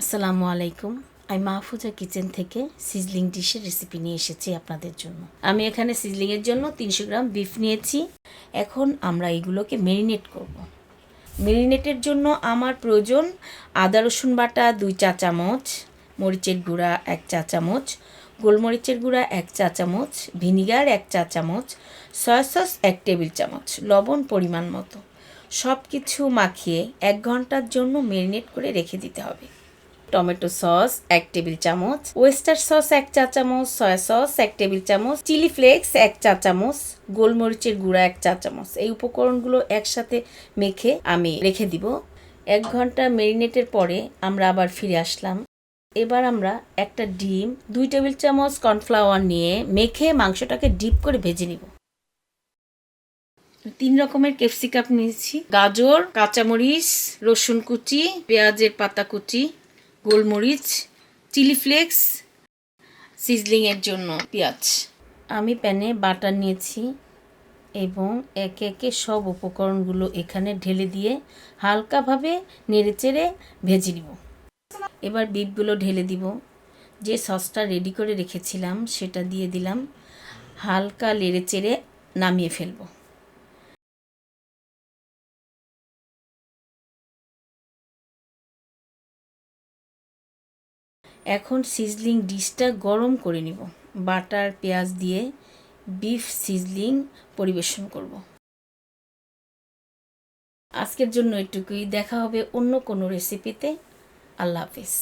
আসসালামু আলাইকুম। আমি মাহফুজা কিচেন থেকে সিজলিং ডিশের রেসিপি নিয়ে এসেছি আপনাদের জন্য। আমি এখানে সিজলিংয়ের জন্য 300 গ্রাম বিফ নিয়েছি। এখন আমরা এগুলোকে ম্যারিনেট করব। ম্যারিনেটের জন্য আমার প্রয়োজন আদা রসুন বাটা 2 চা চামচ, মরিচের গুঁড়া 1 চা চামচ, গোলমরিচের গুঁড়া 1 চা চামচ, ভিনিগার 1 চা চামচ, সয়া সস 1 টেবিল চামচ, লবণ পরিমাণ মতো। সব কিছু মাখিয়ে 1 ঘন্টার জন্য ম্যারিনেট করে রেখে দিতে হবে। টমেটো সস 1 টেবিল চামচ, ওয়েস্টার সস 1 চা চামচ, সয়া সস 1 টেবিল চামচ, চিলি ফ্লেক্স 1 চা চামচ, গোলমরিচের গুঁড়া 1 চা চামচ। এই উপকরণগুলো একসাথে মেখে আমি রেখে দিব। 1 ঘন্টা ম্যারিনেটের পরে আমরা আবার ফিরে আসলাম। এবার আমরা একটা ডিম, 2 টেবিল চামচ কর্নফ্লাওয়ার নিয়ে মেখে মাংসটাকে ডিপ করে ভেজে নিব। 3 রকমের ক্যাপসিকাম নিয়েছি, গাজর, কাঁচামরিচ, রসুন কুচি, পেঁয়াজের পাতা কুচি, গোলমরিচ, চিলি ফ্লেক্স, সিজলিংয়ের জন্য পেঁয়াজ। আমি প্যানে বাটার নিয়েছি এবং একে একে সব উপকরণগুলো এখানে ঢেলে দিয়ে হালকাভাবে নেড়েচেড়ে ভেজে নিব। এবার বিফগুলো ঢেলে দিব। যে সসটা রেডি করে রেখেছিলাম সেটা দিয়ে দিলাম, হালকা নেড়েচেড়ে নামিয়ে ফেলবো। এখন সিজলিং ডিশটা গরম করে নিব। বাটার পেঁয়াজ দিয়ে বিফ সিজলিং পরিবেশন করব। আজকের জন্য এটুকুই। দেখা হবে অন্য কোনো রেসিপিতে। আল্লাহ হাফিজ।